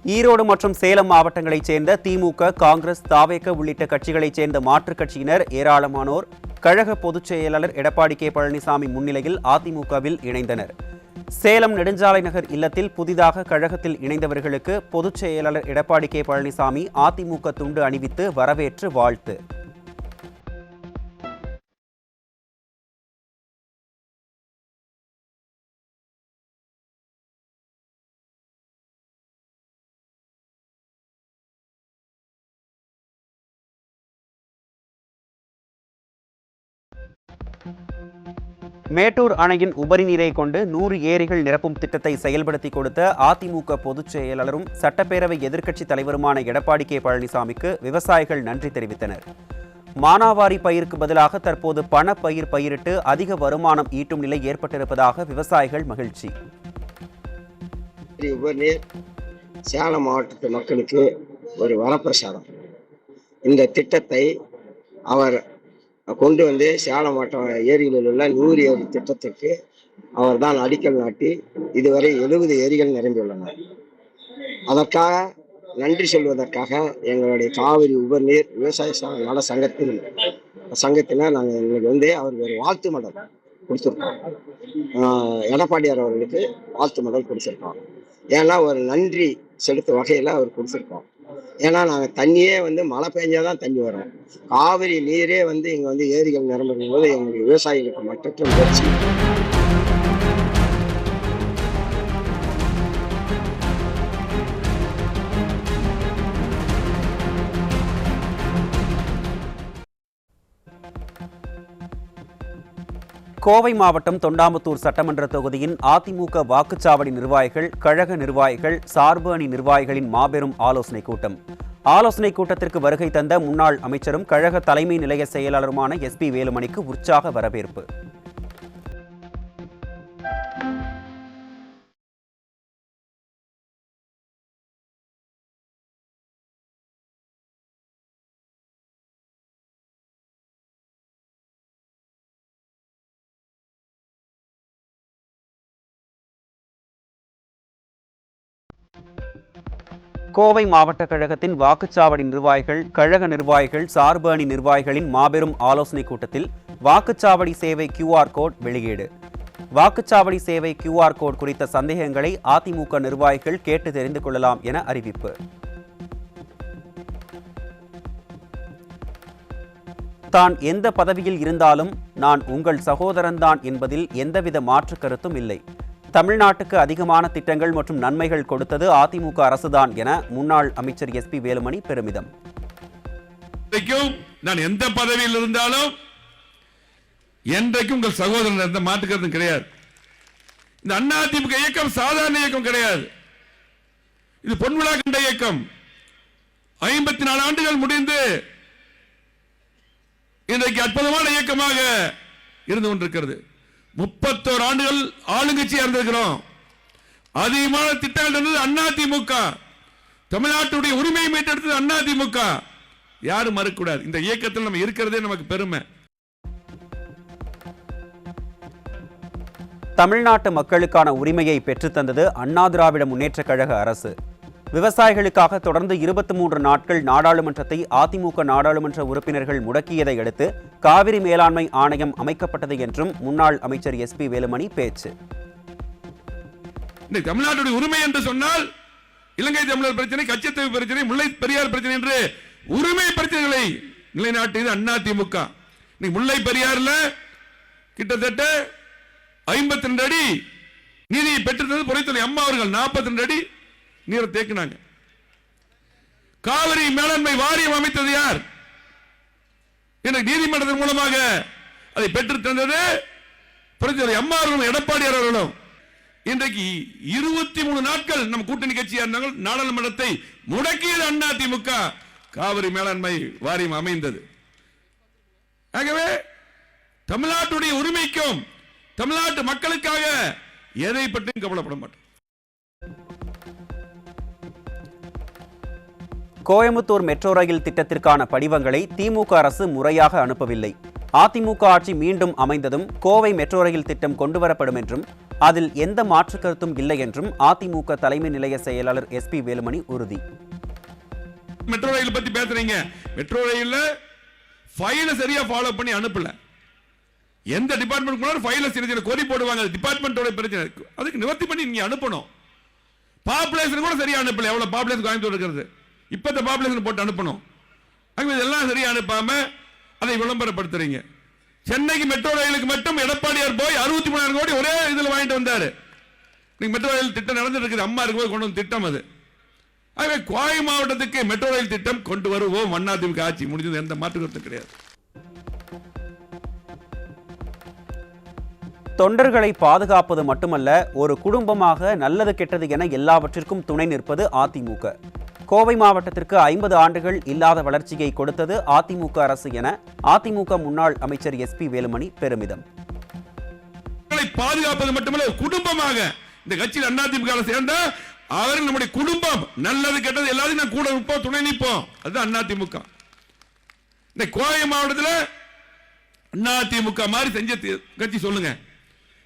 ஈரோடு மற்றும் சேலம் மாவட்டங்களைச் சேர்ந்த திமுக, காங்கிரஸ், தாவேக உள்ளிட்ட கட்சிகளைச் சேர்ந்த மாற்றுக் கட்சியினர் ஏராளமானோர் கழக பொதுச் செயலாளர் எடப்பாடி கே பழனிசாமி முன்னிலையில் அதிமுகவில் இணைந்தனர். சேலம் நெடுஞ்சாலை நகர் இல்லத்தில் புதிதாக கழகத்தில் இணைந்தவர்களுக்கு பொதுச் செயலாளர் எடப்பாடி கே பழனிசாமி அதிமுக துண்டு அணிவித்து வரவேற்று வாழ்த்து. மேட்டூர் அணையின் உபரி நீரை கொண்டு 100 ஏரிகள் நிரப்பும் திட்டத்தை செயல்படுத்தி கொடுத்த அதிமுக பொதுச் செயலாளரும் சட்டப்பேரவை எதிர்க்கட்சித் தலைவருமான எடப்பாடி கே பழனிசாமிக்கு விவசாயிகள் நன்றி தெரிவித்தனர். மானாவாரி பயிருக்கு பதிலாக தற்போது பணப்பயிர் பயிரிட்டு அதிக வருமானம் ஈட்டும் நிலை ஏற்பட்டிருப்பதாக விவசாயிகள் மகிழ்ச்சி. சேலம் மாவட்டத்து மக்களுக்கு ஒரு வரப்பிரசாதம். இந்த திட்டத்தை அவர் கொண்டு வந்து சேலம் மாவட்டம் ஏரிகளில் உள்ள 100 ஏரி திட்டத்திற்கு அவர் தான் அடிக்கல் நாட்டி இதுவரை 70 ஏரிகள் நிரம்பியுள்ளன. அதற்காக நன்றி சொல்வதற்காக எங்களுடைய காவிரி உபர்நீர் விவசாய நல சங்கத்தினர் நாங்கள் இன்னைக்கு வந்து அவருக்கு ஒரு வாழ்த்து மடல் கொடுத்துருக்கோம். எடப்பாடியார் அவர்களுக்கு வாழ்த்து மடல் கொடுத்துருக்கோம். ஏன்னா ஒரு நன்றி செலுத்தும் வகையில் அவர் கொடுத்துருக்கோம். ஏன்னா நாங்கள் தண்ணியே வந்து மழை பெஞ்சாதான் தண்ணி வரும். காவிரி நீரே வந்து இங்கே வந்து ஏரிகள் நிரம்பும் போது எங்களுடைய விவசாயிகளுக்கு மற்றற்ற முயற்சி. கோவை மாவட்டம் தொண்டாமுத்தூர் சட்டமன்ற தொகுதியின் அதிமுக வாக்குச்சாவடி நிர்வாகிகள், கழக நிர்வாகிகள், சார்பு அணி நிர்வாகிகளின் மாபெரும் ஆலோசனைக் கூட்டம். ஆலோசனைக் கூட்டத்திற்கு வருகை தந்த முன்னாள் அமைச்சரும் கழக தலைமை நிலைய செயலாளருமான SP வேலுமணிக்கு உற்சாக வரவேற்பு. கோவை மாவட்ட கழகத்தின் வாக்குச்சாவடி நிர்வாகிகள், கழக நிர்வாகிகள், சார்பு அணி நிர்வாகிகளின் மாபெரும் ஆலோசனைக் கூட்டத்தில் வாக்குச்சாவடி சேவை QR கோட் வெளியீடு. வாக்குச்சாவடி சேவை QR கோட் குறித்த சந்தேகங்களை அதிமுக நிர்வாகிகள் கேட்டு தெரிந்து கொள்ளலாம் என அறிவிப்பு. தான் எந்த பதவியில் இருந்தாலும் நான் உங்கள் சகோதரன்தான் என்பதில் எந்தவித மாற்று கருத்தும் இல்லை. தமிழ்நாட்டுக்கு அதிகமான திட்டங்கள் மற்றும் நன்மைகள் கொடுத்தது அதிமுக அரசுதான் என முன்னாள் அமைச்சர் SP வேலுமணி பெருமிதம். நான் எந்த பதவியில் இருந்தாலும் என்றைக்கும் உங்கள் சகோதரன் எந்த மாற்று கருத்தும் கிடையாது. இந்த அதிமுக இயக்கம் சாதாரண இயக்கம் கிடையாது. இது பொன்விழா கண்ட இயக்கம். 54 ஆண்டுகள் முடிந்து இன்றைக்கு அற்புதமான இயக்கமாக இருந்து கொண்டிருக்கிறது. 31 ஆண்டுகள் ஆளுங்கட்சியா இருந்திருக்கிறோம். அதிகமான திட்டங்கள் இருந்தது அதிமுக. தமிழ்நாட்டுடைய உரிமையை மீட்டெடுத்தது அதிமுக. யாரும் மறுக்கூடாது. இந்த இயக்கத்தில் நம்ம இருக்கிறதே நமக்கு பெருமை. தமிழ்நாட்டு மக்களுக்கான உரிமையை பெற்றுத்தந்தது அண்ணா திராவிட முன்னேற்ற கழக அரசு. விவசாயிகளுக்காக தொடர்ந்து 23 நாட்கள் நாடாளுமன்றத்தை அதிமுக நாடாளுமன்ற உறுப்பினர்கள் முடக்கியதை அடுத்து காவிரி மேலாண்மை ஆணையம் அமைக்கப்பட்டது என்றும் முன்னாள் அமைச்சர் SP வேலுமணி பேச்சு. தமிழ்நாட்டுடைய உரிமை என்று சொன்னால் இலங்கை தமிழர் பிரச்சனை, கச்சத்தீவு பிரச்சனை, முல்லை பெரியார் பிரச்சனை என்று உரிமை பிரச்சனைகளை நிலைநாட்டியது அதிமுக. முல்லை பெரியார்ல கிட்டத்தட்ட 52 அடி நீதியை பெற்றிருந்தது புரட்சித்தலைவர் அம்மா அவர்கள். 42 அடி நீரை தேக்கினாங்க. காவிரி மேலாண்மை வாரியம் அமைத்தது யார்? எனக்கு நீதிமன்றத்தின் மூலமாக அதை பெற்று தந்தது புரட்சித்தலைவர் அம்மா அவர்களும் எடப்பாடியார் அவர்களும். இன்றைக்கு 23 நாட்கள் நம் கூட்டணி கட்சியா இருந்தாங்க. நாடாளுமன்றத்தை முடக்கியது அதிமுக. காவிரி மேலாண்மை வாரியம் அமைந்தது. ஆகவே தமிழ்நாட்டுடைய உரிமைக்கும் தமிழ்நாட்டு மக்களுக்காக எதை பற்றியும் கவலைப்பட மாட்டோம். கோயம்புத்தூர் மெட்ரோ ரயில் திட்டத்திற்கான படிவங்களை திமுக அரசு முறையாக அனுப்பவில்லை. அதிமுக ஆட்சி மீண்டும் அமைந்ததும் கோவை மெட்ரோ ரயில் திட்டம் கொண்டுவரப்படும் என்றும் அதில் எந்த மாற்று கருத்தும் இல்லை என்றும் அதிமுக தலைமை நிலைய செயலாளர் SP வேலுமணி உறுதி. மெட்ரோ ரயில் பத்தி பேசுறீங்க, மெட்ரோ ரயில்ல ஃபைல சரியா ஃபாலோ பண்ணி அனுப்பல. எந்த டிபார்ட்மெண்ட் கூட ஃபைல சரியா கோரி போடுவாங்க, டிபார்ட்மெண்டோட பிரச்சனை. அதுக்கு நிவர்த்தி பண்ணி நீங்க அனுப்பணும். பாப்புலேஷன் கூட சரியா அனுப்பல. எவ்வளவு பாப்புலேஷன் கோயம்புத்தூர் இருக்கிறது, இப்ப இந்த பாப்புலேஷன் போட்டு அனுப்பணும். இதெல்லாம் சரியா அனுப்பாம அதை விளம்பரப்படுத்துறீங்க. சென்னைக்கு மெட்ரோ ரயிலுக்கு மட்டும் எடப்பாடியார் போய் 63,000 கோடி ஒரே இதில் வாங்கிட்டு வந்தாரு. மெட்ரோ ரயில் திட்டம் நடந்துட்டு இருக்குது, அம்மா இருக்கும்போது கொண்டு வந்து திட்டம் அது. ஆகவே கோவை மாவட்டத்துக்கு மெட்ரோ ரயில் திட்டம் கொண்டு வருவோம். அதிமுக ஆட்சி முடிஞ்சது, எந்த மாற்று கருத்தும் கிடையாது. தொண்டர்களை பாதுகாப்பது மட்டுமல்ல, ஒரு குடும்பமாக நல்லது கெட்டது என எல்லாவற்றிற்கும் துணை நிற்பது அதிமுக. கோவை மாவட்டத்திற்கு 50 ஆண்டுகள் இல்லாத வளர்ச்சியை கொடுத்தது அதிமுக அரசு என அதிமுக முன்னாள் அமைச்சர் SP வேலுமணி பெருமிதம். பாதுகாப்பது மட்டுமல்ல, குடும்பமாக இந்த கட்சியில் அதிமுக சேர்ந்த அவர்கள் நம்முடைய குடும்பம் நல்லது கெட்டது எல்லாரும் நான் கூட இருப்போம், துணை நிற்போம். அதுதான் அதிமுக. இந்த கோவை மாவட்டத்தில் அதிமுக மாதிரி செஞ்ச கட்சி சொல்லுங்க.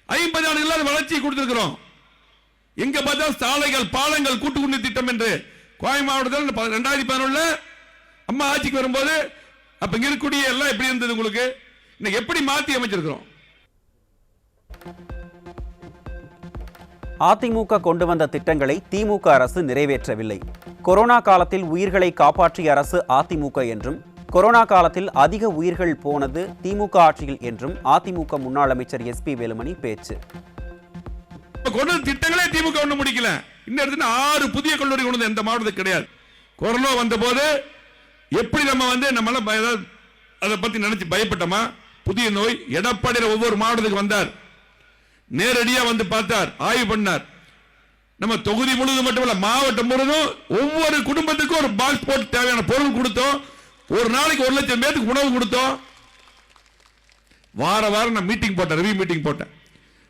50 ஆண்டுகள் வளர்ச்சி கொடுத்திருக்கிறோம். எங்க பார்த்தா சாலைகள் பாலங்கள் கூட்டு குடி திட்டம் என்று கோவை மாவட்டத்தில் 2011 அம்மா ஆட்சிக்கு வரும்போது அப்ப இங்க இருக்கக்கூடிய எல்லாம் எப்படி இருந்தது உங்களுக்கு? இன்னைக்கு எப்படி மாத்தி அமைச்சிருக்கிறோம்? அதிமுக கொண்டு வந்த திட்டங்களை திமுக அரசு நிறைவேற்றவில்லை. கொரோனா காலத்தில் உயிர்களை காப்பாற்றிய அரசு அதிமுக என்றும், கொரோனா காலத்தில் அதிக உயிர்கள் போனது திமுக ஆட்சியில் என்றும் அதிமுக முன்னாள் அமைச்சர் SP வேலுமணி பேச்சு. திட்டங்களே திமுக ஒண்ணு முடிக்கல. இந்த இடத்துல 6 புதிய கல்லூரி கொண்டு எந்த மாவட்டத்துக்கு கிடையாது. கொரோனா வந்த போது எப்படி நம்ம அதை பத்தி நினைச்சு பயப்பட்டோமா? புதிய நோய் எடப்பாடியில் ஒவ்வொரு மாவட்டத்துக்கு வந்தார், நேரடியா வந்து பார்த்தார், ஆய்வு பண்ணார். நம்ம தொகுதி முழுவதும் மட்டுமல்ல, மாவட்டம் முழுவதும் ஒவ்வொரு குடும்பத்துக்கும் ஒரு பாக்ஸ் போட்டு தேவையான பொருள் கொடுத்தோம். ஒரு நாளைக்கு 1 லட்சம் பேருக்கு உணவு கொடுத்தோம். வார வாரம் நான் மீட்டிங் போட்டேன், ரிவ்யூ மீட்டிங் போட்டேன்.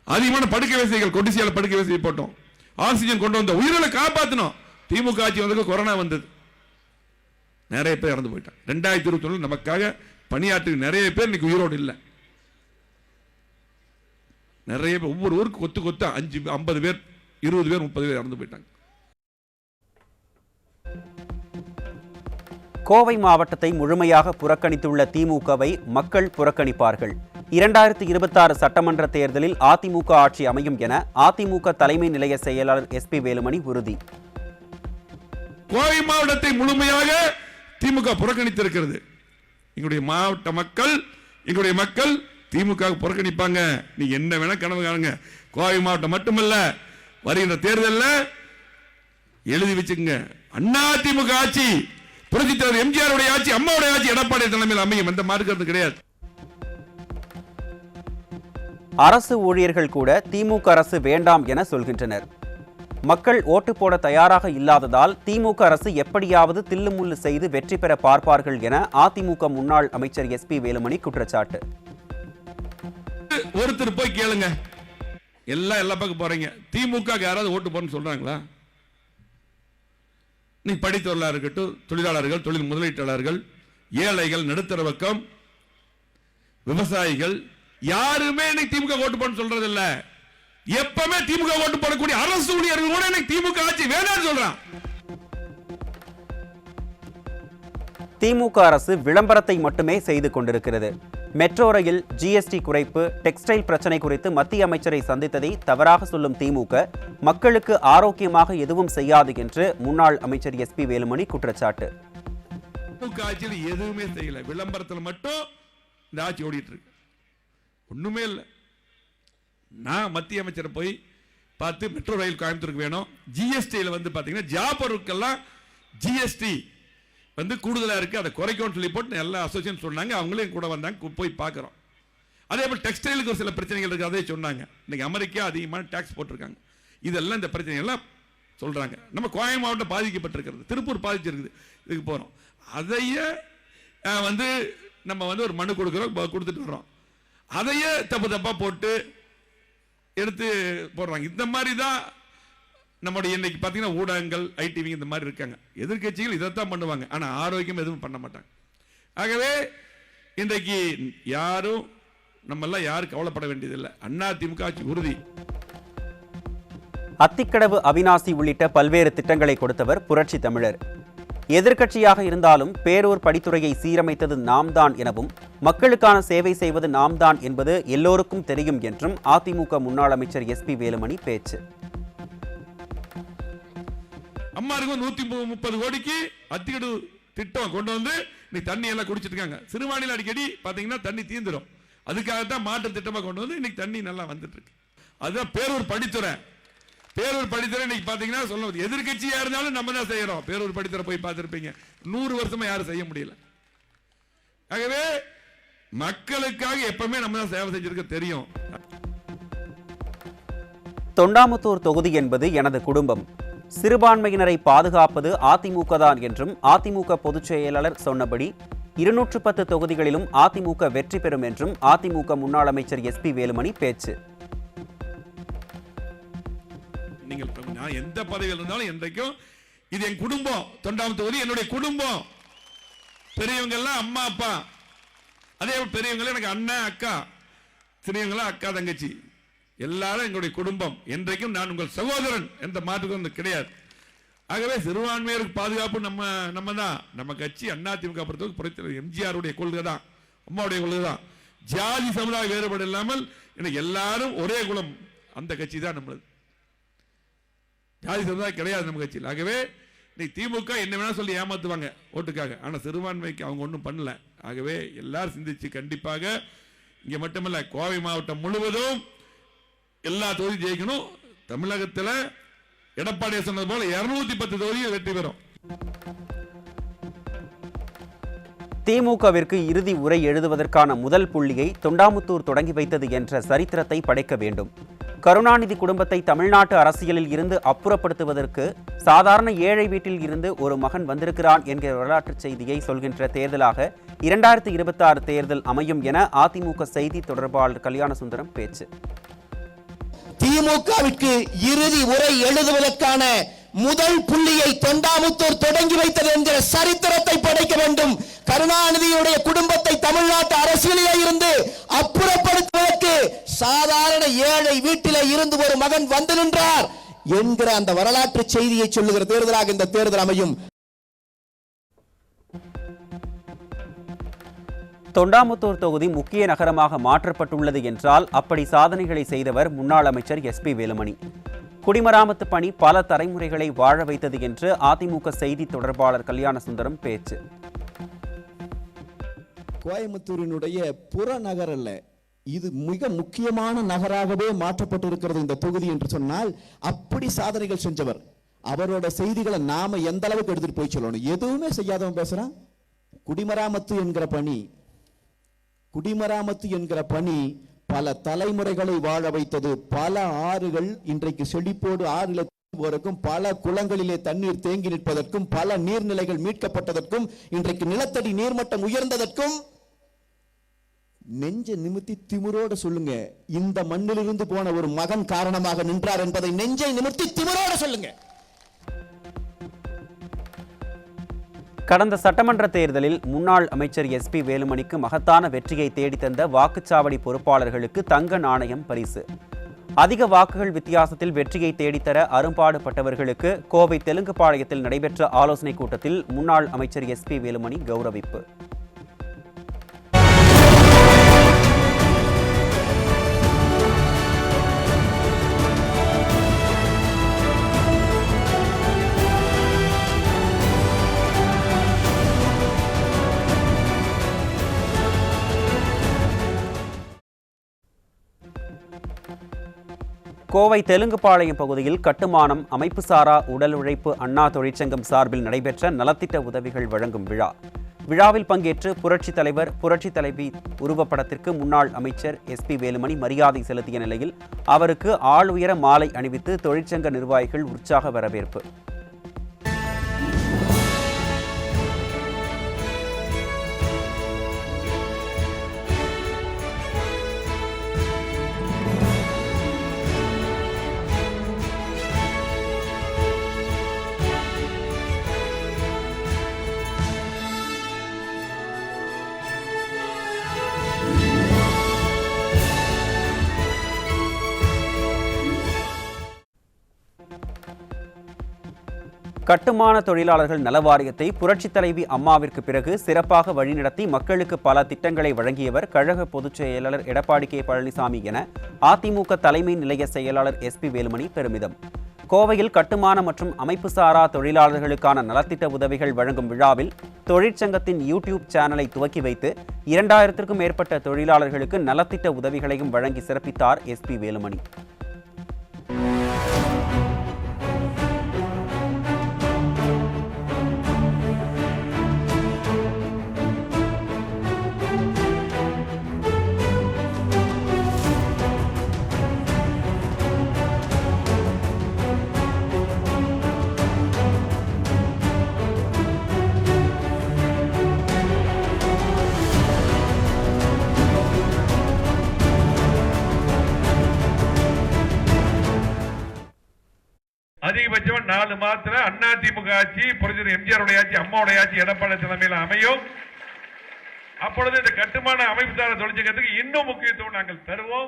அதிகமான படுக்கை வசதிகள், கொடிசியால படுக்கை வசதி போட்டோம். ஆக்சிஜன் கொண்டு வந்த உயிர்களை காப்பாற்றணும். திமுக ஆட்சி வந்தது, கொரோனா வந்தது, நிறைய பேர் இறந்து போயிட்டாங்க. 2021 நமக்காக பணியாற்றி நிறைய பேர் இன்னைக்கு உயிரோடு இல்லை. நிறைய பேர் ஒவ்வொரு ஊருக்கு கொத்து கொத்து 5, 50 பேர், 20 பேர், 30 பேர் இறந்து போயிட்டாங்க. கோவை மாவட்டத்தை முழுமையாக புறக்கணித்துள்ள திமுகவை மக்கள் புறக்கணிப்பார்கள். 2026 சட்டமன்ற தேர்தலில் அதிமுக ஆட்சி அமையும் என அதிமுக தலைமை நிலைய செயலாளர் SP வேலுமணி உறுதி. கோவை மாவட்டத்தை முழுமையாக திமுக புறக்கணித்திருக்கிறது. எங்களுடைய மாவட்ட மக்கள், எங்களுடைய மக்கள் திமுக புறக்கணிப்பாங்க. நீ என்ன வேணா கனவு காணுங்க. கோவை மாவட்டம் மட்டுமல்ல, வருகின்ற தேர்தலில் எழுதி வச்சுங்க, அதிமுக ஆட்சி, புரட்சித் தலைவர் MGR உடைய ஆட்சி, அம்மாவுடைய ஆட்சி எடப்பாடி தலைமையில் அமையும். எந்த மாறுகிறது கிடையாது. அரசு ஊழியர்கள் கூட திமுக அரசு வேண்டாம் என சொல்கின்றனர். மக்கள் ஓட்டு போட தயாராக இல்லாததால் திமுக அரசு எப்படியாவது தில்லுமுள்ளு செய்து வெற்றி பெற பார்ப்பார்கள் என அதிமுக முன்னாள் அமைச்சர் SP வேலுமணி குற்றச்சாட்டு. ஒருத்தர் போய் கேளுங்க, எல்லா பக்கம் போறீங்க, திமுக யாராவது ஓட்டு போறன்னு சொல்றாங்களா? நீ படித்தவர்களா இருக்கட்டும், தொழிலாளர்கள், தொழில் முதலீட்டாளர்கள், ஏழைகள், நடுத்தர வர்க்கம், விவசாயிகள், யாருமே இன்னைக்கு திமுக ஓட்டு போட சொல்றது இல்ல. எப்பவுமே திமுக ஓட்டு போடக்கூடிய அரசு ஊழியர்கள் கூட இன்னைக்கு திமுக ஆட்சி வேணாம்னு சொல்றான். திமுக அரசு விளம்பரத்தை மட்டுமே செய்து கொண்டிருக்கிறது. மெட்ரோ ரயில், GST குறைப்பு, டெக்ஸ்டைல் பிரச்சனை குறித்து மத்திய அமைச்சரை சந்தித்ததை தவறாக சொல்லும் திமுக மக்களுக்கு ஆரோக்கியமாக எதுவும் செய்யாது என்று முன்னாள் அமைச்சர் SP வேலுமணி குற்றச்சாட்டு. திமுக ஆட்சியில் எதுவுமே செய்யல, விளம்பரத்தில் மட்டும் இந்த ஆட்சி ஓடிட்டு இருக்கு. ஒண்ணுமே இல்லை. நான் மத்திய அமைச்சரை போய் பார்த்து மெட்ரோ ரயில் கோயம்புத்தூருக்கு வேணும், GSTல பாத்தீங்கன்னா ஜாபருக்கெல்லாம் GST கூடுதலா இருக்கு, அதை குறைக்கும் சொல்லி போட்டு எல்லா அசோசியேஷன் சொன்னாங்க. அவங்களே கூட வந்தாங்க, போய் பார்க்கிறோம். அதே போல் டெக்ஸ்டைலுக்கு ஒரு சில பிரச்சனைகள் இருக்கு, அதே சொன்னாங்க. இன்னைக்கு அமெரிக்கா அதிகமான டாக்ஸ் போட்டிருக்காங்க. இதெல்லாம் இந்த பிரச்சனை எல்லாம் சொல்றாங்க. நம்ம கோவை மாவட்டம் பாதிக்கப்பட்டிருக்கிறது, திருப்பூர் பாதிச்சிருக்குது, இதுக்கு போறோம். அதையே நம்ம ஒரு மனு கொடுக்கிறோம், கொடுத்துட்டு வர்றோம். அதையே தப்பா போட்டு எடுத்து போடுறாங்க. இந்த மாதிரி தான் நம்முடைய இன்னைக்கு பார்த்தீங்கன்னா ஊடகங்கள், ITV இந்த மாதிரி இருக்காங்க. எதிர்கட்சிகள் இதைத்தான் பண்ணுவாங்க, ஆனால் ஆரோக்கியம் எதுவும் பண்ண மாட்டாங்க. ஆகவே இன்றைக்கு யாரும் நம்மெல்லாம் யாரும் கவலைப்பட வேண்டியதில்லை. அதிமுக ஆட்சி உறுதி. அத்திக்கடவு, அவிநாசி உள்ளிட்ட பல்வேறு திட்டங்களை கொடுத்தவர் புரட்சி தமிழர். எதிர்க்கட்சியாக இருந்தாலும் பேரூர் படித்துறையை சீரமைத்தது நாம் தான் எனவும் மக்களுக்கான சேவை செய்வது நாம் தான் என்பது எல்லோருக்கும் தெரியும் என்றும் அதிமுக முன்னாள் அமைச்சர் SP வேலுமணி பேச்சு. அம்மாருக்கு 130 கோடிக்கு அத்திக்கடவு திட்டம் கொண்டு வந்து இன்னைக்கு தண்ணி எல்லாம் குடிச்சிட்டு இருக்காங்க. சிறுவாணியில் அடிக்கடி பாத்தீங்கன்னா தண்ணி தீந்துரும். அதுக்காகத்தான் மாற்று திட்டமா கொண்டு வந்து இன்னைக்கு தண்ணி நல்லா வந்துட்டு இருக்கு. அதுதான் பேரூர் படித்துறை. பேரூர் படித்துறை இன்னைக்கு பாத்தீங்கன்னா சொல்ல எதிர்கட்சியா இருந்தாலும் நம்ம தான் செய்யறோம். பேரூர் படித்துறை போய் பார்த்திருப்பீங்க. 100 வருஷமா யாரும் செய்ய முடியல. ஆகவே மக்களுக்காக எப்பவுமே நம்ம தான் சேவை செஞ்சிருக்க தெரியும். தொண்டாமுத்தூர் தொகுதி என்பது எனது குடும்பம். சிறுபான்மையினரை பாதுகாப்பது அதிமுக தான் என்றும் அதிமுக பொதுச் செயலாளர் சொன்னபடி 210 தொகுதிகளிலும் அதிமுக வெற்றி பெறும் என்றும் அதிமுக முன்னாள் அமைச்சர் SP வேலுமணி பேச்சு. நீங்கள் நான் எந்த பதவியில் இருந்தாலும் என்றைக்கும் இது என் குடும்பம். தொண்டாமுத்தூர் தொகுதி என்னுடைய குடும்பம். பெரியவங்க எல்லாம் அம்மா அப்பா, அதே பெரியவங்க எனக்கு அண்ணன் அக்கா, சிறியவங்களா அக்கா தங்கச்சி, எல்லாரும் எங்களுடைய குடும்பம். என்றைக்கும் நான் உங்கள் சகோதரன் என்ற மாற்று கிடையாது. ஆகவே சிறுபான்மையருக்கு பாதுகாப்பு நம்ம தான். நம்ம கட்சி அதிமுக பொறுத்தவரைக்கும் புரட்சியாளர் எம்ஜிஆருடைய கொள்கை தான், அம்மாவுடைய கொள்கை தான். ஜாதி சமுதாய வேறுபாடு இல்லாமல் எனக்கு எல்லாரும் ஒரே குலம். அந்த கட்சி தான் நம்மளது. ஜாதி சமுதாயம் கிடையாது நம்ம கட்சியில். ஆகவே இன்னைக்கு திமுக என்ன வேணா சொல்லி ஏமாத்துவாங்க ஓட்டுக்காக. ஆனா சிறுபான்மைக்கு அவங்க ஒன்றும் பண்ணல. ஆகவே எல்லாரும் சிந்திச்சு கண்டிப்பாக இங்க மட்டுமல்ல கோவை மாவட்டம் முழுவதும் எல்லா தொகுதியும் ஜெயிக்கணும். தமிழகத்தில் எடப்பாடி சொன்னது போல 210 தொகுதிகள் வெற்றி பெறும். திமுகவிற்கு இறுதி உரை எழுதுவதற்கான முதல் புள்ளியை தொண்டாமுத்தூர் தொடங்கி வைத்தது என்ற சரித்திரத்தை படைக்க வேண்டும். கருணாநிதி குடும்பத்தை தமிழ்நாட்டு அரசியலில் இருந்து அப்புறப்படுத்துவதற்கு சாதாரண ஏழை வீட்டில் இருந்து ஒரு மகன் வந்திருக்கிறான் என்கிற வரலாற்று செய்தியை சொல்கின்ற தேர்தலாக 2026 தேர்தல் அமையும் என அதிமுக செய்தி தொடர்பாளர் கல்யாணசுந்தரம் பேச்சு. திமுகவிற்கு இறுதி உரை எழுதுவதற்கான முதல் புள்ளியை தொண்டாமுத்தூர் தொடங்கி வைத்தது என்கிற சரித்திரத்தை படைக்க வேண்டும். கருணாநிதியுடைய குடும்பத்தை தமிழ்நாட்டு அரசியலிலே இருந்து அப்புறப்படுத்துவதற்கு சாதாரண ஏழை வீட்டிலே இருந்து ஒரு மகன் வந்து நின்றார் என்கிற அந்த வரலாற்று செய்தியை சொல்லுகிற தேர்தலாக இந்த தேர்தல் அமையும். தொண்டாமுத்தூர் தொகுதி முக்கிய நகரமாக மாற்றப்பட்டுள்ளது என்றால் அப்படி சாதனைகளை செய்தவர் முன்னாள் அமைச்சர் SP வேலுமணி. குடிமராமத்து பணி பல தலைமுறைகளை வாழ வைத்தது என்று அதிமுக செய்தி தொடர்பாளர் கல்யாணசுந்தரம் பேச்சு. கோயம்புத்தூரினுடைய புறநகர் அல்ல, இது மிக முக்கியமான நகராகவே மாற்றப்பட்டிருக்கிறது இந்த தொகுதி என்று சொன்னால் அப்படி சாதனைகள் செஞ்சவர். அவரோட செய்திகளை நாம எந்த அளவுக்கு எடுத்துட்டு போய் சொல்லணும். எதுவுமே செய்யாதவன் பேசுறான். குடிமராமத்து என்கிற பணி பல தலைமுறைகளை வாழ வைத்தது. பல ஆறுகள் இன்றைக்கு செழிப்போடு ஆறில போறதுக்கும், பல குளங்களிலே தண்ணீர் தேங்கி நிற்பதற்கும், பல நீர்நிலைகள் மீட்கப்பட்டதற்கும், இன்றைக்கு நிலத்தடி நீர்மட்டம் உயர்ந்ததற்கும் நெஞ்ச நிமித்தி திமிரோடு சொல்லுங்க. இந்த மண்ணிலிருந்து போன ஒரு மகன் காரணமாக நின்றார் என்பதை நெஞ்சை நிமித்தி திமிரோடு சொல்லுங்க. கடந்த சட்டமன்ற தேர்தலில் முன்னாள் அமைச்சர் SP வேலுமணிக்கு மகத்தான வெற்றியை தேடித்தந்த வாக்குச்சாவடி பொறுப்பாளர்களுக்கு தங்க நாணயம் பரிசு. அதிக வாக்குகள் வித்தியாசத்தில் வெற்றியை தேடித்தர அரும்பாடுபட்டவர்களுக்கு கோவை தெலுங்குபாளையத்தில் நடைபெற்ற ஆலோசனைக் கூட்டத்தில் முன்னாள் அமைச்சர் SP வேலுமணி கௌரவிப்பு. கோவை தெலுங்குபாளையம் பகுதியில் கட்டுமானம், அமைப்புசாரா உடல் உழைப்பு அண்ணா தொழிற்சங்கம் சார்பில் நடைபெற்ற நலத்திட்ட உதவிகள் வழங்கும் விழா. விழாவில் பங்கேற்று புரட்சித் தலைவர், புரட்சித் தலைவி உருவப்படத்திற்கு முன்னாள் அமைச்சர் SP வேலுமணி மரியாதை செலுத்திய நிலையில் அவருக்கு ஆளுயர மாலை அணிவித்து தொழிற்சங்க நிர்வாகிகள் உற்சாக வரவேற்பு. கட்டுமான தொழிலாளர்கள் நல வாரியத்தை புரட்சித் தலைவி அம்மாவிற்கு பிறகு சிறப்பாக வழிநடத்தி மக்களுக்கு பல திட்டங்களை வழங்கியவர் கழக பொதுச் செயலாளர் எடப்பாடி கே பழனிசாமி என அதிமுக தலைமை நிலைய செயலாளர் SP வேலுமணி பெருமிதம். கோவையில் கட்டுமான மற்றும் அமைப்பு சாரா தொழிலாளர்களுக்கான நலத்திட்ட உதவிகள் வழங்கும் விழாவில் தொழிற்சங்கத்தின் யூடியூப் சேனலை துவக்கி வைத்து 2000க்கும் மேற்பட்ட தொழிலாளர்களுக்கு நலத்திட்ட உதவிகளையும் வழங்கி சிறப்பித்தார் SP வேலுமணி. அதிகபட்சம் 4 மாதத்துல அதிமுக ஆட்சி, புரட்சி எம்ஜிஆர் ஆட்சி, அம்மாவுடைய ஆட்சி எடப்பாடி தலைமையில் அமையும். அப்பொழுது இந்த கட்டுமான அமைப்புசாரா தொழிற்சங்கத்துக்கு இன்னும் முக்கியத்துவம் நாங்கள் தருவோம்.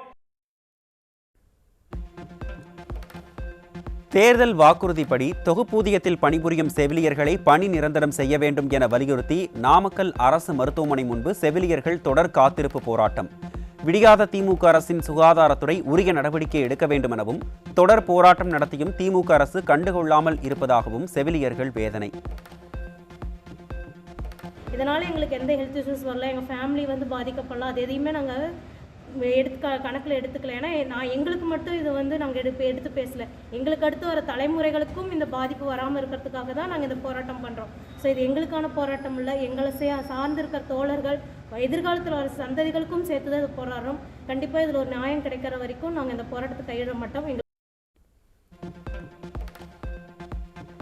தேர்தல் வாக்குறுதிப்படி தொகுப்பூதியத்தில் பணிபுரியும் செவிலியர்களை பணி நிரந்தரம் செய்ய வேண்டும் என வலியுறுத்தி நாமக்கல் அரசு மருத்துவமனை முன்பு செவிலியர்கள் தொடர் காத்திருப்பு போராட்டம். விடியாத திமுக அரசின் சுகாதாரத்துறை உரிய நடவடிக்கை எடுக்க வேண்டும் எனவும் தொடர் போராட்டம் நடத்தியும் திமுக அரசு கண்டுகொள்ளாமல் இருப்பதாகவும் செவிலியர்கள் வேதனை. இதனால எங்களுக்கு எந்த ஹெல்த் இஷ்யூஸ் வரல, எங்கள் ஃபேமிலி பாதிக்கப்படலாம், அது எதையுமே நாங்கள் கணக்கில் எடுத்துக்கல. ஏன்னா எங்களுக்கு மட்டும் இது நாங்கள் எடுத்து பேசல, எங்களுக்கு அடுத்து வர தலைமுறைகளுக்கும் இந்த பாதிப்பு வராமல் இருக்கிறதுக்காக தான் நாங்கள் இந்த போராட்டம் பண்ணுறோம். ஸோ இது எங்களுக்கான போராட்டம் இல்லை, எங்களை சார்ந்திருக்கிற தோழர்கள் எதிர்காலத்தில் வர சந்ததிகளுக்கும் சேர்த்து தான் இது போராடுறோம். கண்டிப்பாக இதில் ஒரு நியாயம் கிடைக்கிற வரைக்கும் நாங்கள் இந்த போராட்டத்தை கையிட மாட்டோம்.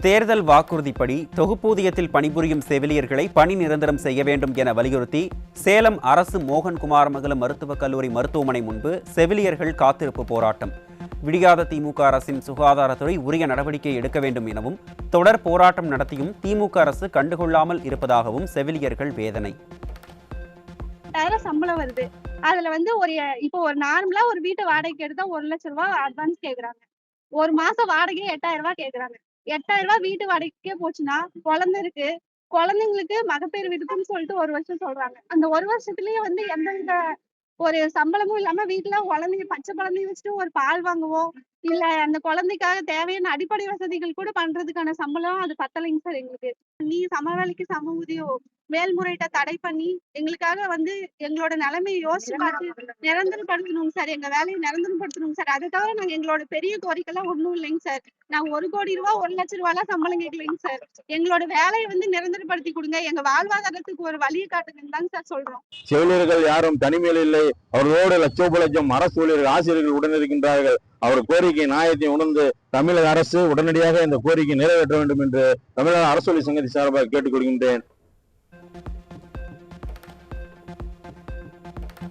தேர்தல் வாக்குறுதிப்படி தொகுப்பூதியத்தில் பணிபுரியும் செவிலியர்களை பணி நிரந்தரம் செய்ய வேண்டும் என வலியுறுத்தி சேலம் அரசு மோகன்குமார் மருத்துவக் கல்லூரி மருத்துவமனை முன்பு செவிலியர்கள் காத்திருப்பு போராட்டம். விடியாத திமுக அரசின் சுகாதாரத்துறை உரிய நடவடிக்கை எடுக்க வேண்டும் எனவும் தொடர் போராட்டம் நடத்தியும் திமுக அரசு கண்டுகொள்ளாமல் இருப்பதாகவும் செவிலியர்கள் வேதனை. சம்பளம் வருது, அதுல இப்போ ஒரு நார்மலா ஒரு வீட்டு வாடகைக்கு எடுத்தா 1 லட்சம் ரூபாய் அட்வான்ஸ் கேக்குறாங்க. ஒரு மாசம் வாடகை 8000 ரூபாய் கேக்குறாங்க. 8000 ரூபாய் வீட்டு வாடகைக்கே போச்சுன்னா குழந்தை இருக்கு, குழந்தைங்களுக்கு மகப்பேறு விடுப்புன்னு சொல்லிட்டு 1 வருஷம் சொல்றாங்க. அந்த 1 வருஷத்துலயே எந்தவித ஒரு சம்பளமும் இல்லாம வீட்டுல குழந்தைங்க பச்சை குழந்தைய வச்சுட்டு ஒரு பால் வாங்குவோம், இல்ல அந்த குழந்தைக்காக தேவையான அடிப்படை வசதிகள் கூட பண்றதுக்கான சம்பளம் அது பத்தலைங்க சார். எங்களுக்கு நீ சம வேலைக்கு சம ஊதியம் மேல்முறையீட்டை தடை பண்ணி எங்களுக்காக எங்களோட நிலைமையை யோசிச்சு பார்த்து நிரந்தரப்படுத்தணும் சார், எங்க வேலையை நிரந்தரப்படுத்தணும் சார். அதை தவிர நாங்க எங்களோட பெரிய கோரிக்கைலாம் ஒண்ணும் இல்லைங்க சார். நாங்க 1 கோடி ரூபாய் 1 லட்சம் ரூபாய் சம்பளம் கேட்கலைங்க சார். எங்களோட வேலையை நிரந்தரப்படுத்தி கொடுங்க, எங்க வாழ்வாதாரத்துக்கு ஒரு வழியை காட்டுங்கன்னு தாங்க சார் சொல்றோம். செவிலியர்கள் யாரும் தனிமையில் இல்லை, அவர்களோடு லட்சோபலட்சம் அரசு ஊழியர்கள் ஆசிரியர்கள் உடனிருக்கின்றார்கள். அவர் கோரிக்கை நியாயத்தை உணர்ந்து தமிழக அரசு உடனடியாக இந்த கோரிக்கை நிறைவேற்ற வேண்டும் என்று தமிழக அரசு ஊழியர் சங்கத்தின் சார்பாக கேட்டுக்கொள்கின்றேன்.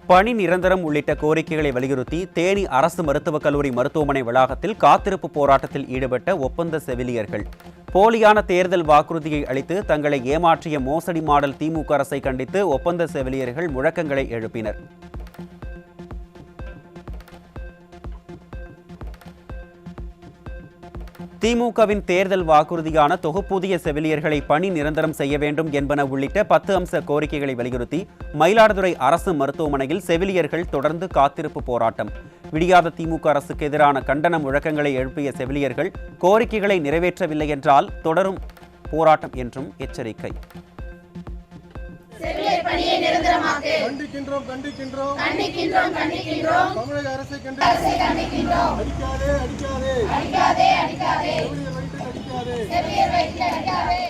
பணி நிரந்தரம் உள்ளிட்ட கோரிக்கைகளை வலியுறுத்தி தேனி அரசு மருத்துவக் கல்லூரி மருத்துவமனை வளாகத்தில் காத்திருப்பு போராட்டத்தில் ஈடுபட்ட ஒப்பந்த செவிலியர்கள் போலியான தேர்தல் வாக்குறுதியை அளித்து தங்களை ஏமாற்றிய மோசடி மாடல் திமுக அரசை கண்டித்து ஒப்பந்த செவிலியர்கள் முழக்கங்களை எழுப்பினர். திமுகவின் தேர்தல் வாக்குறுதியான தொகுப்பூதிய செவிலியர்களை பணி நிரந்தரம் செய்ய வேண்டும் என்பன உள்ளிட்ட 10 அம்ச கோரிக்கைகளை வலியுறுத்தி மயிலாடுதுறை அரசு மருத்துவமனையில் செவிலியர்கள் தொடர்ந்து காத்திருப்பு போராட்டம். விடியாத திமுக அரசுக்கு எதிரான கண்டன முழக்கங்களை எழுப்பிய செவிலியர்கள் கோரிக்கைகளை நிறைவேற்றவில்லை என்றால் தொடரும் போராட்டம் என்றும் எச்சரிக்கை. கண்டிக்கின்றோம் கண்டிக்கின்றோம் கண்டிக்கின்றோம் கண்டிக்கின்றோம் தமிழக அரசை கண்டிக்கின்றோம். அடிக்காதே அடிக்காதே அடிக்காதே அடிக்காதே செவிலியர் வயிற்றில் அடிக்காதே.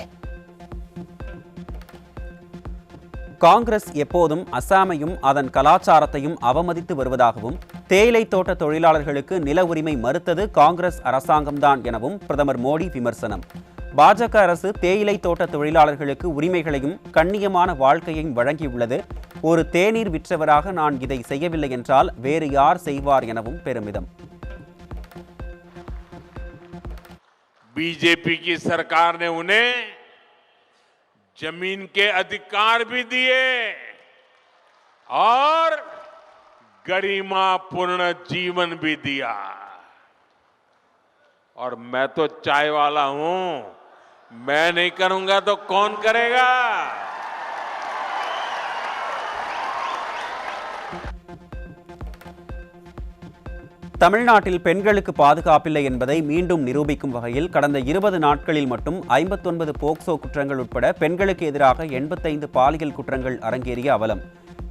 காங்கிரஸ் எப்போதும் அசாமையும் அதன் கலாச்சாரத்தையும் அவமதித்து வருவதாகவும் தேயிலை தோட்ட தொழிலாளர்களுக்கு நில உரிமை மறுத்தது காங்கிரஸ் அரசாங்கம்தான் எனவும் பிரதமர் மோடி விமர்சனம். பாஜக அரசு தேயிலை தோட்ட தொழிலாளர்களுக்கு உரிமைகளையும் கண்ணியமான வாழ்க்கையையும் வழங்கியுள்ளது. ஒரு தேநீர் விற்றவராக நான் இதை செய்யவில்லை என்றால் வேறு யார் செய்வார் எனவும் பெருமிதம். बीजेपी की सरकार ने उन्हें जमीन के अधिकार भी दिए और गरिमापूर्ण जीवन भी दिया। और मैं तो चाय वाला हूं, मैं नहीं करूंगा तो कौन करेगा? தமிழ்நாட்டில் பெண்களுக்கு பாதுகாப்பில்லை என்பதை மீண்டும் நிரூபிக்கும் வகையில் கடந்த 20 நாட்களில் மட்டும் 59 போக்சோ குற்றங்கள் உட்பட பெண்களுக்கு எதிராக 85 பாலியல் குற்றங்கள் அரங்கேறிய அவலம்.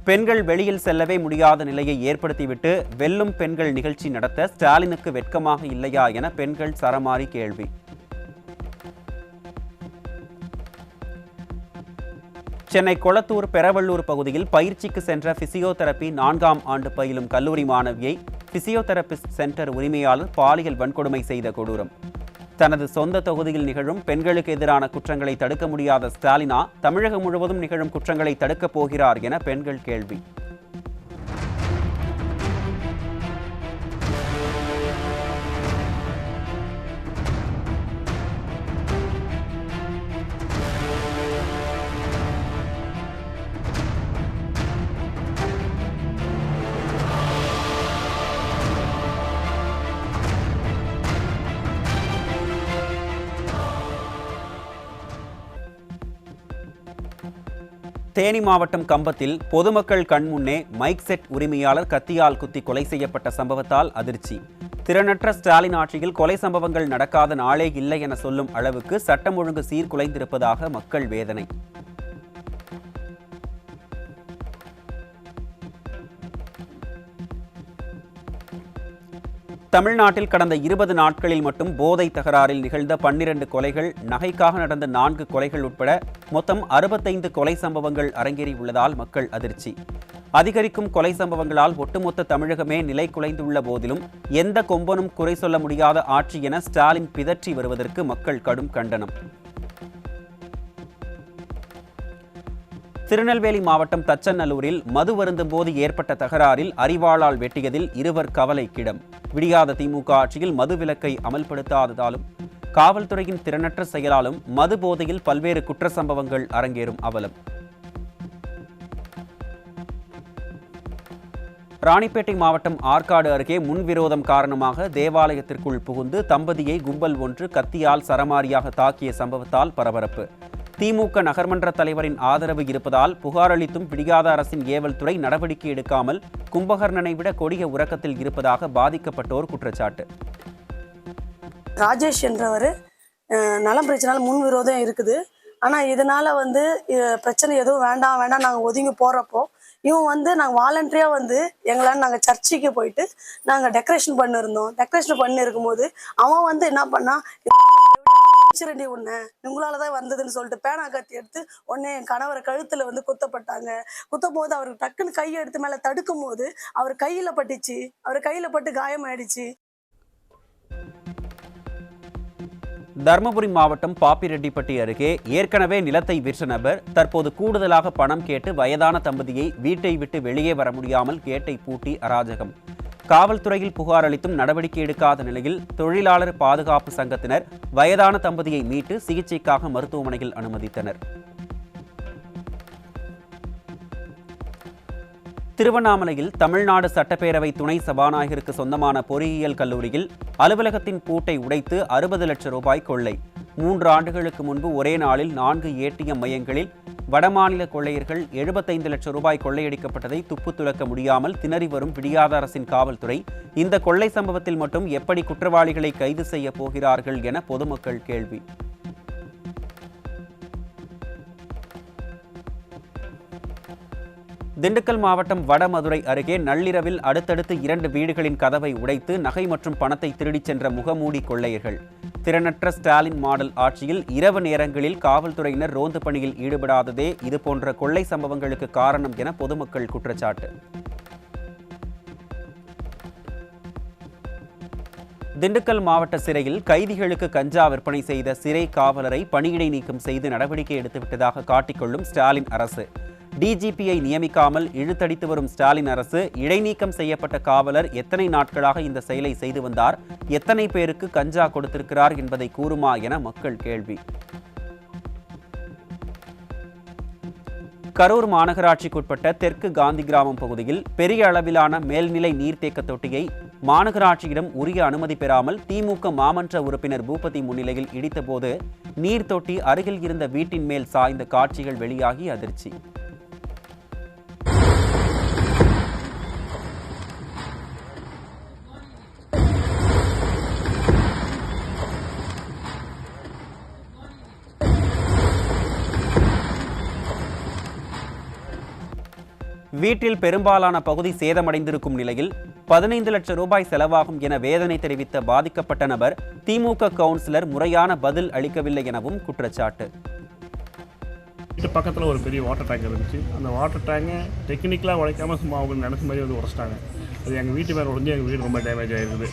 பெண்கள் வெளியில் செல்லவே முடியாத நிலையை ஏற்படுத்திவிட்டு வெல்லும் பெண்கள் நிகழ்ச்சி நடத்த ஸ்டாலினுக்கு வெட்கமாக இல்லையா என பெண்கள் சரமாரி கேள்வி. சென்னை கொளத்தூர் பெரவள்ளூர் பகுதியில் பயிற்சிக்கு சென்ற பிசியோதெரபி 4ஆம் ஆண்டு பயிலும் கல்லூரி மாணவியை பிசியோதெரபிஸ்ட் சென்டர் உரிமையாளர் பாலியல் வன்கொடுமை செய்த கொடூரம். தனது சொந்த தொகுதியில் நிகழும் பெண்களுக்கு எதிரான குற்றங்களை தடுக்க முடியாத ஸ்டாலினா தமிழகம் முழுவதும் நிகழும் குற்றங்களை தடுக்கப் போகிறார் என பெண்கள் கேள்வி. தேனி மாவட்டம் கம்பத்தில் பொதுமக்கள் கண்முன்னே மைக் செட் உரிமையாளர் கத்தியால் குத்தி கொலை செய்யப்பட்ட சம்பவத்தால் அதிர்ச்சி. திறனற்ற ஸ்டாலின் ஆட்சியில் கொலை சம்பவங்கள் நடக்காத நாளே இல்லை என சொல்லும் அளவுக்கு சட்டம் ஒழுங்கு சீர்குலைந்திருப்பதாக மக்கள் வேதனை. தமிழ்நாட்டில் கடந்த 20 நாட்களில் மட்டும் போதை தகராறில் நிகழ்ந்த 12 கொலைகள், நகைக்காக நடந்த 4 கொலைகள் உட்பட மொத்தம் 65 கொலை சம்பவங்கள் அரங்கேறியுள்ளதால் மக்கள் அதிர்ச்சி. அதிகரிக்கும் கொலை சம்பவங்களால் ஒட்டுமொத்த தமிழகமே நிலை குலைந்துள்ள போதிலும் எந்த கொம்பனும் குறை சொல்ல முடியாத ஆட்சி என ஸ்டாலின் பிதற்றி வருவதற்கு மக்கள் கடும் கண்டனம். திருநெல்வேலி மாவட்டம் தச்சநல்லூரில் மது வருந்தும் போது ஏற்பட்ட தகராறில் அரிவாளால் வெட்டியதில் 2 கவலைக்கிடம். விடியாத திமுக ஆட்சியில் மது விலக்கை அமல்படுத்தாததாலும் காவல்துறையின் திறனற்ற செயலாலும் மது போதையில் பல்வேறு குற்ற சம்பவங்கள் அரங்கேறும் அவலம். ராணிப்பேட்டை மாவட்டம் ஆற்காடு அருகே முன்விரோதம் காரணமாக தேவாலயத்திற்குள் புகுந்து தம்பதியை கும்பல் ஒன்று கத்தியால் சரமாரியாக தாக்கிய சம்பவத்தால் பரபரப்பு. திமுக நகர்மன்ற தலைவரின் ஆதரவு இருப்பதால் புகார் அளித்தும் விடியாத அரசின் ஏவல் துறை நடவடிக்கை எடுக்காமல் கும்பகர்ணனை விட கொடிய உறக்கத்தில் இருப்பதாக பாதிக்கப்பட்டோர் குற்றச்சாட்டு. ராஜேஷ் என்றவர் நலம் பிரச்சனை முன்விரோதம் இருக்குது. ஆனால் இதனால பிரச்சனை எதுவும் வேண்டாம் நாங்கள் ஒதுங்கி போகிறப்போ இவன் நாங்கள் வாலண்டரியாக எங்களால் நாங்கள் சர்ச்சுக்கு போயிட்டு நாங்கள் டெக்கரேஷன் பண்ணியிருந்தோம். டெக்கரேஷன் பண்ணியிருக்கும் போது அவன் என்ன பண்ணான், உன்னை உங்களாலதான் வந்ததுன்னு சொல்லிட்டு பேனா கத்தி எடுத்து உடனே என் கணவரை கழுத்துல குத்தப்பட்டாங்க. குத்தும் போது அவருக்கு டக்குன்னு கையை எடுத்து மேல தடுக்கும் போது அவர் கையில பட்டுச்சு. அவர் கையில பட்டு காயமாயிடுச்சு. தர்மபுரி மாவட்டம் பாப்பிரெட்டிப்பட்டி அருகே ஏற்கனவே நிலத்தை விற்ற நபர் தற்போது கூடுதலாக பணம் கேட்டு வயதான தம்பதியை வீட்டை விட்டு வெளியே வர முடியாமல் கேட்டை பூட்டி அராஜகம். காவல்துறையில் புகார் அளித்தும் நடவடிக்கை எடுக்காத நிலையில் தொழிலாளர் பாதுகாப்பு சங்கத்தினர் வயதான தம்பதியை மீட்டு சிகிச்சைக்காக மருத்துவமனையில் அனுமதித்தனர். திருவண்ணாமலையில் தமிழ்நாடு சட்டப்பேரவை துணை சபாநாயகருக்கு சொந்தமான பொறியியல் கல்லூரியில் அலுவலகத்தின் பூட்டை உடைத்து 60 லட்சம் ரூபாய் கொள்ளை. 3 ஆண்டுகளுக்கு முன்பு ஒரே நாளில் 4 ஏடிஎம் மையங்களில் வடமாநில கொள்ளையர்கள் 75 லட்சம் ரூபாய் கொள்ளையடிக்கப்பட்டதை துப்பு துலக்க முடியாமல் திணறி வரும் விடியாத அரசின் காவல்துறை இந்த கொள்ளை சம்பவத்தில் மட்டும் எப்படி குற்றவாளிகளை கைது செய்ய போகிறார்கள் என பொதுமக்கள் கேள்வி. திண்டுக்கல் மாவட்டம் வடமதுரை அருகே நள்ளிரவில் அடுத்தடுத்து 2 வீடுகளின் கதவை உடைத்து நகை மற்றும் பணத்தை திருடிச் சென்ற முகமூடி கொள்ளையர்கள். திறனற்ற ஸ்டாலின் மாடல் ஆட்சியில் இரவு நேரங்களில் காவல்துறையினர் ரோந்து பணியில் ஈடுபடாததே இதுபோன்ற கொள்ளை சம்பவங்களுக்கு காரணம் என பொதுமக்கள் குற்றச்சாட்டு. திண்டுக்கல் மாவட்ட சிறையில் கைதிகளுக்கு கஞ்சா விற்பனை செய்த சிறை காவலரை பணியிடை நீக்கம் செய்து நடவடிக்கை எடுத்துவிட்டதாக காட்டிக்கொள்ளும் ஸ்டாலின் அரசு. டிஜிபியை நியமிக்காமல் இழுத்தடித்து வரும் ஸ்டாலின் அரசு இடைநீக்கம் செய்யப்பட்ட காவலர் எத்தனை நாட்களாக இந்த செயலை செய்து வந்தார், எத்தனை பேருக்கு கஞ்சா கொடுத்திருக்கிறார் என்பதை கூறுமா என மக்கள் கேள்வி. கரூர் மாநகராட்சிக்குட்பட்ட தெற்கு காந்தி கிராமம் பகுதியில் பெரிய அளவிலான மேல்நிலை நீர்த்தேக்க தொட்டியை மாநகராட்சியிடம் உரிய அனுமதி பெறாமல் திமுக மாமன்ற உறுப்பினர் பூபதி முன்னிலையில் இடித்தபோது நீர் தொட்டி அருகில் இருந்த வீட்டின் மேல் சாய்ந்த காட்சிகள் வெளியாகி அதிர்ச்சி. வீட்டில் பெரும்பாலான பகுதி சேதமடைந்திருக்கும் நிலையில் 15 லட்சம் ரூபாய் செலவாகும் என வேதனை தெரிவித்த பாதிக்கப்பட்ட நபர் திமுக கவுன்சிலர் முறையான பதில் அளிக்கவில்லை எனவும் குற்றச்சாட்டு. வீட்டு பக்கத்தில் ஒரு பெரிய வாட்டர் டேங்க் இருந்துச்சு. அந்த வாட்டர் டேங்கை டெக்னிக்கலாக உடைக்காமல் சும்மா அவங்க நினச்ச மாதிரி வந்து உடச்சிட்டாங்க. அது எங்கள் வீட்டு மேலே உடஞ்சி எங்கள் வீடு ரொம்ப டேமேஜ் ஆகிருக்குது.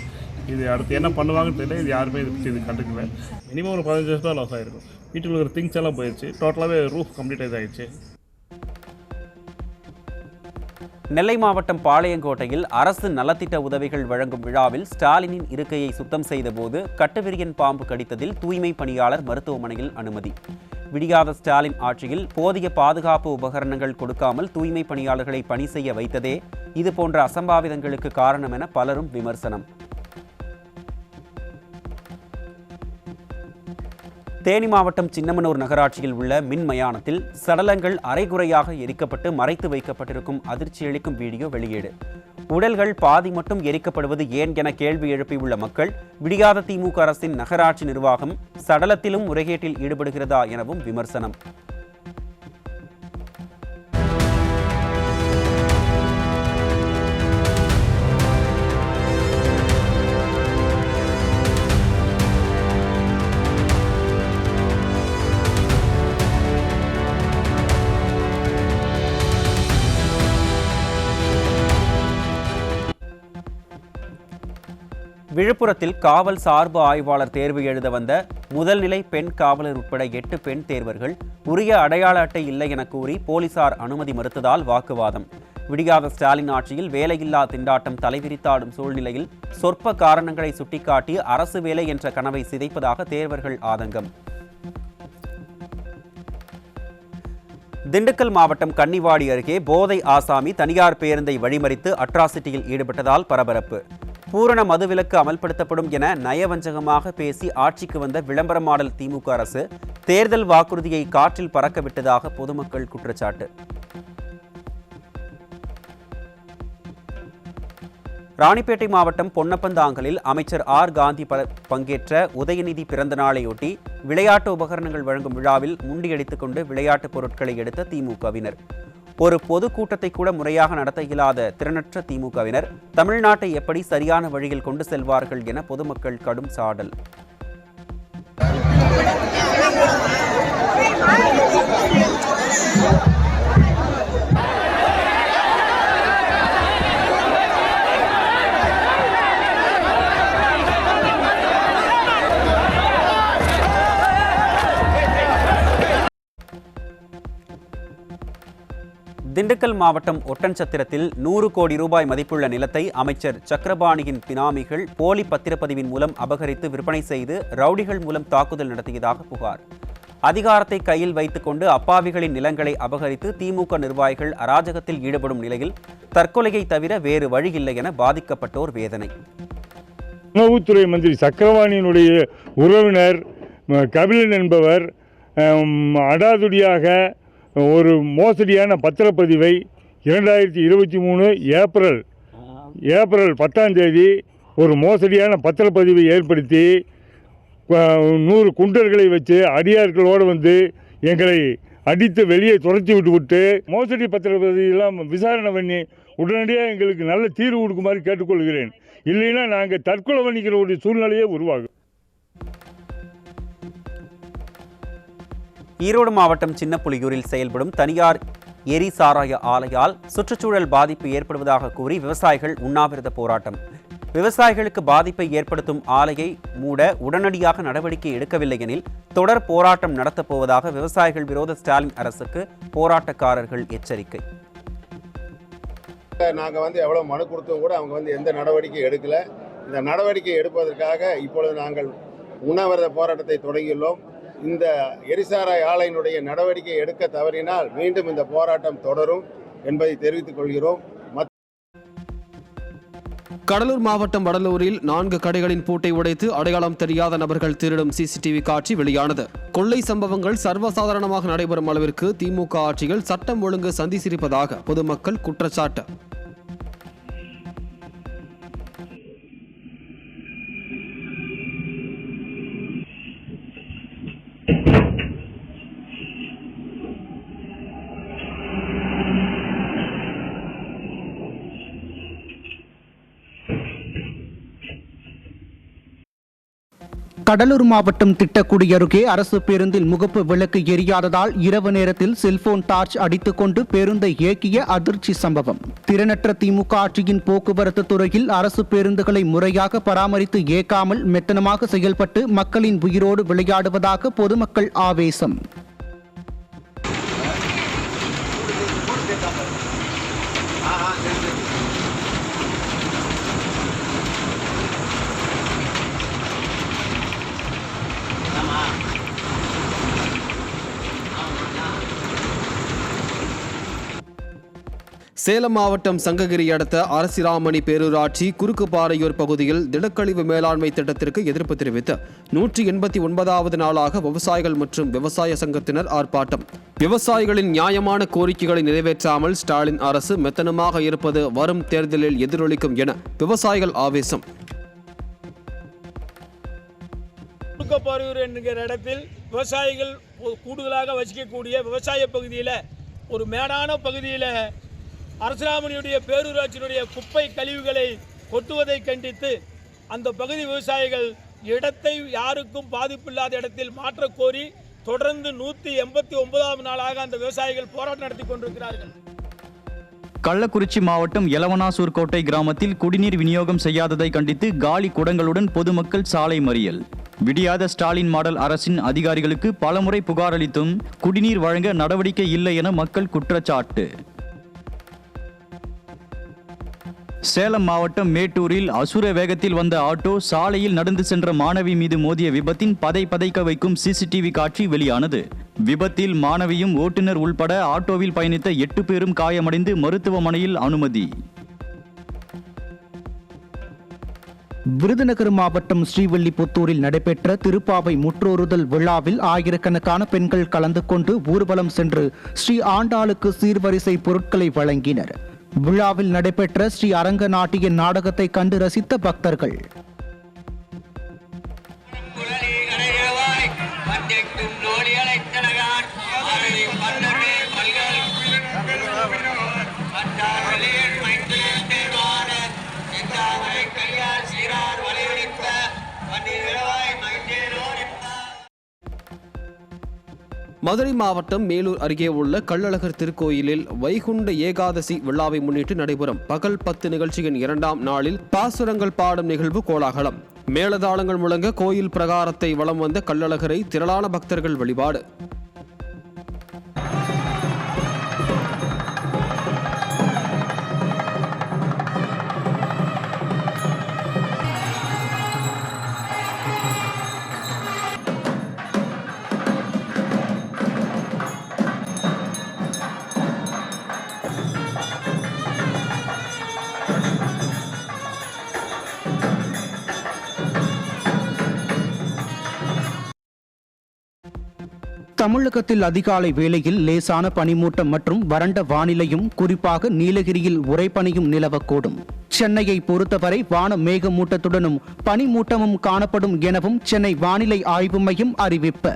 இது அடுத்து என்ன பண்ணுவாங்கன்னு தெரியல. இது யாருமே இது கண்டுக்கல. மினிமம் ஒரு 15 லட்சம் தான் லாஸ் ஆகிருக்கும். வீட்டில் இருக்கிற திங்ஸ் எல்லாம் போயிடுச்சு. டோட்டலாகவே ரூஃப் கம்ப்ளீட் ஆகிடுச்சு. நெல்லை மாவட்டம் பாளையங்கோட்டையில் அரசு நலத்திட்ட உதவிகள் வழங்கும் விழாவில் ஸ்டாலினின் இருக்கையை சுத்தம் செய்தபோது கட்டுவிரியன் பாம்பு கடித்ததில் தூய்மை பணியாளர் மருத்துவமனையில் அனுமதி. விடியாத ஸ்டாலின் ஆட்சியில் போதிய பாதுகாப்பு உபகரணங்கள் கொடுக்காமல் தூய்மை பணியாளர்களை பணி செய்ய வைத்ததே இதுபோன்ற அசம்பாவிதங்களுக்கு காரணம் என பலரும் விமர்சனம். தேனி மாவட்டம் சின்னமனூர் நகராட்சியில் உள்ள மின் மயானத்தில் சடலங்கள் அரைகுறையாக எரிக்கப்பட்டு மறைத்து வைக்கப்பட்டிருக்கும் அதிர்ச்சியளிக்கும் வீடியோ வெளியீடு. உடல்கள் பாதி மட்டும் எரிக்கப்படுவது ஏன் என கேள்வி எழுப்பியுள்ள மக்கள், விடியாத திமுக அரசின் நகராட்சி நிர்வாகம் சடலத்திலும் முறைகேட்டில் ஈடுபடுகிறதா எனவும் விமர்சனம். விழுப்புரத்தில் காவல் சார்பு ஆய்வாளர் தேர்வு எழுத வந்த முதல்நிலை பெண் காவலர் உட்பட 8 பெண் தேர்வர்கள் உரிய அடையாள அட்டை இல்லை என கூறி போலீசார் அனுமதி மறுத்ததால் வாக்குவாதம். விடியாத ஸ்டாலின் ஆட்சியில் வேலையில்லா திண்டாட்டம் தலைவிரித்தாடும் சூழ்நிலையில் சொற்ப காரணங்களை சுட்டிக்காட்டி அரசு வேலை என்ற கனவை சிதைப்பதாக தேர்வர்கள் ஆதங்கம். திண்டுக்கல் மாவட்டம் கன்னிவாடி அருகே போதை ஆசாமி தனியார் பேருந்தை வழிமறித்து அட்ராசிட்டியில் ஈடுபட்டதால் பரபரப்பு. பூரண மதுவிலக்கு அமல்படுத்தப்படும் என நயவஞ்சகமாக பேசி ஆட்சிக்கு வந்த விளம்பர மாடல் திமுக அரசு தேர்தல் வாக்குறுதியை காற்றில் பறக்க விட்டதாக பொதுமக்கள் குற்றச்சாட்டு. ராணிப்பேட்டை மாவட்டம் பொன்னப்பந்தாங்கலில் அமைச்சர் ஆர் காந்தி பங்கேற்ற உதயநிதி பிறந்த நாளையொட்டி விளையாட்டு உபகரணங்கள் வழங்கும் விழாவில் முண்டியடித்துக் கொண்டு விளையாட்டுப் பொருட்களை எடுத்த திமுகவினர். ஒரு பொது கூட்டத்தை கூட முறையாக நடத்த இயலாத திறனற்ற திமுகவினர் தமிழ்நாட்டை எப்படி சரியான வழியில் கொண்டு செல்வார்கள் என பொதுமக்கள் கடும் சாடல். திண்டுக்கல் மாவட்டம் ஒட்டன்சத்திரத்தில் 100 கோடி ரூபாய் மதிப்புள்ள நிலத்தை அமைச்சர் சக்கரபாணியின் பினாமிகள் போலி பத்திரப்பதிவின் மூலம் அபகரித்து விற்பனை செய்து ரவுடிகள் மூலம் தாக்குதல் நடத்தியதாக புகார். அதிகாரத்தை கையில் வைத்துக் கொண்டு அப்பாவிகளின் நிலங்களை அபகரித்து திமுக நிர்வாகிகள் அராஜகத்தில் ஈடுபடும் நிலையில் தற்கொலையை தவிர வேறு வழி இல்லை என பாதிக்கப்பட்டோர் வேதனை. உணவுத்துறை மந்திரி சக்கரபாணியினுடைய உறவினர் கபிலன் என்பவர் அடாதுடியாக ஒரு மோசடியான பத்திரப்பதிவை 2023 ஏப்ரல் 10ஆம் தேதி ஒரு மோசடியான பத்திரப்பதிவை ஏற்படுத்தி 100 குண்டர்களை வச்சு அடியார்களோடு வந்து எங்களை அடித்து வெளியே துரத்தி விட்டு மோசடி பத்திரப்பதிவெல்லாம் விசாரணை பண்ணி உடனடியாக எங்களுக்கு நல்ல தீர்வு கொடுக்குமாறு கேட்டுக்கொள்கிறேன். இல்லைன்னா நாங்கள் தற்கொலை பண்ணிக்கிற ஒரு சூழ்நிலையே உருவாகும். ஈரோடு மாவட்டம் சின்னப்புலியூரில் செயல்படும் தனியார் எரிசாராய ஆலையால் சுற்றுச்சூழல் பாதிப்பு ஏற்படுவதாக கூறி விவசாயிகள் உண்ணாவிரத போராட்டம். விவசாயிகளுக்கு பாதிப்பை ஏற்படுத்தும் ஆலையை மூட உடனடியாக நடவடிக்கை எடுக்கவில்லை எனில் தொடர் போராட்டம் நடத்தப் போவதாக விவசாயிகள் விரோத ஸ்டாலின் அரசுக்கு போராட்டக்காரர்கள் எச்சரிக்கை. நாங்கள் எவ்வளோ மனு கொடுத்தும் கூட அவங்க எந்த நடவடிக்கை எடுக்கல. இந்த நடவடிக்கை எடுப்பதற்காக இப்பொழுது நாங்கள் உண்ணாவிரத போராட்டத்தை தொடங்கியுள்ளோம். இந்த எரிசாராய ஆலையினுடைய நடவடிக்கை எடுக்க தவறினால் மீண்டும் இந்த போராட்டம் தொடரும் என்பதை தெரிவித்துக் கொள்கிறோம். கடலூர் மாவட்டம் வடலூரில் 4 கடைகளின் பூட்டை உடைத்து அடையாளம் தெரியாத நபர்கள் திருடும் சிசிடிவி காட்சி வெளியானது. கொள்ளை சம்பவங்கள் சர்வசாதாரணமாக நடைபெறும் அளவிற்கு திமுக ஆட்சியில் சட்டம் ஒழுங்கு சந்தி சிரிப்பதாக பொதுமக்கள் குற்றச்சாட்டு. கடலூர் மாவட்டம் திட்டக்குடி அருகே அரசு பேருந்தில் முகப்பு விளக்கு எரியாததால் இரவு நேரத்தில் செல்போன் டார்ச் அடித்துக்கொண்டு பேருந்தை இயக்கிய அதிர்ச்சி சம்பவம். திறனற்ற திமுக ஆட்சியின் போக்குவரத்து துறையில் அரசு பேருந்துகளை முறையாக பராமரித்து இயக்காமல் மெத்தனமாக செயல்பட்டு மக்களின் உயிரோடு விளையாடுவதாக பொதுமக்கள் ஆவேசம். சேலம் மாவட்டம் சங்ககிரி அடுத்த அரசிராமணி பேரூராட்சி குறுக்குப்பாறையூர் பகுதியில் திடக்கழிவு மேலாண்மை திட்டத்திற்கு எதிர்ப்பு தெரிவித்து 189வது நாளாக விவசாயிகள் மற்றும் விவசாய சங்கத்தினர் ஆர்ப்பாட்டம். விவசாயிகளின் நியாயமான கோரிக்கைகளை நிறைவேற்றாமல் ஸ்டாலின் அரசு மெத்தனமாக இருப்பது வரும் தேர்தலில் எதிரொலிக்கும் என விவசாயிகள் ஆவேசம். குறுக்குப்பாறையூர் என்கிற இடத்தில் விவசாயிகள் கூடுதலாக வசிக்கக்கூடிய விவசாய பகுதியில் ஒரு மேடான பகுதியில் அரசிராமணியுடைய பேரூராட்சியினுடைய குப்பை கழிவுகளை கொட்டுவதை கண்டித்து அந்த பகுதி விவசாயிகள் இடத்தை யாருக்கும் பாதிப்பில்லாத இடத்தில் மாற்ற கோரி தொடர்ந்து 189வது நாளாக அந்த விவசாயிகள் போராட்டம் நடத்தி கொண்டிருக்கிறார்கள். கள்ளக்குறிச்சி மாவட்டம் எலவனாசூர் கோட்டை கிராமத்தில் குடிநீர் விநியோகம் செய்யாததை கண்டித்து காலி குடங்களுடன் பொதுமக்கள் சாலை மறியல். விடியாத ஸ்டாலின் மாடல் அரசின் அதிகாரிகளுக்கு பலமுறை புகார் அளித்தும் குடிநீர் வழங்க நடவடிக்கை இல்லை என மக்கள் குற்றச்சாட்டு. சேலம் மாவட்டம் மேட்டூரில் அசுர வேகத்தில் வந்த ஆட்டோ சாலையில் நடந்து சென்ற மாணவி மீது மோதிய விபத்தின் பதைக்க வைக்கும் சிசிடிவி காட்சி வெளியானது. விபத்தில் மாணவியும் ஓட்டுநர் உள்பட ஆட்டோவில் பயணித்த 8 பேரும் காயமடைந்து மருத்துவமனையில் அனுமதி. விருதுநகர் மாவட்டம் ஸ்ரீவில்லிபுத்தூரில் நடைபெற்ற திருப்பாவை முற்றோறுதல் விழாவில் ஆயிரக்கணக்கான பெண்கள் கலந்து கொண்டு ஊர்வலம் சென்று ஸ்ரீ ஆண்டாளுக்கு சீர்வரிசை பொருட்களை வழங்கினர். விழாவில் நடைபெற்ற ஸ்ரீ அரங்க நாட்டிய நாடகத்தை கண்டு ரசித்த பக்தர்கள். மதுரை மாவட்டம் மேலூர் அருகே உள்ள கள்ளழகர் திருக்கோயிலில் வைகுண்ட ஏகாதசி விழாவை முன்னிட்டு நடைபெறும் பகல் 10 நிகழ்ச்சியின் 2ஆம் நாளில் பாசுரங்கள் பாடும் நிகழ்வு கோலாகலம். மேளதாளங்கள் முழங்க கோயில் பிரகாரத்தை வலம் வந்த கள்ளழகரை திரளான பக்தர்கள் வழிபாடு. தமிழகத்தில் அதிகாலை வேளையில் லேசான பனிமூட்டம் மற்றும் வறண்ட வானிலையும் குறிப்பாக நீலகிரியில் உறைபனியும் நிலவக்கூடும். சென்னையை பொறுத்தவரை வானம் மேகமூட்டத்துடனும் பனிமூட்டமும் காணப்படும் எனவும் சென்னை வானிலை ஆய்வு மையம் அறிவிப்பு.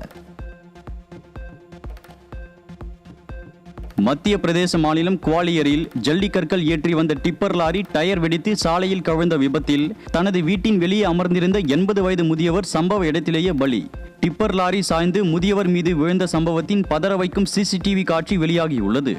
மத்திய பிரதேச மாநிலம் குவாலியரில் ஜல்லிக்கற்கள் ஏற்றி வந்த டிப்பர் லாரி டயர் வெடித்து சாலையில் கவிழ்ந்த விபத்தில் தனது வீட்டின் வெளியே அமர்ந்திருந்த 80 வயது முதியவர் சம்பவ இடத்திலேயே பலி. டிப்பர் லாரி சாய்ந்து முதியவர் மீது விழுந்த சம்பவத்தின் பதற வைக்கும் சிசிடிவி காட்சி வெளியாகியுள்ளது.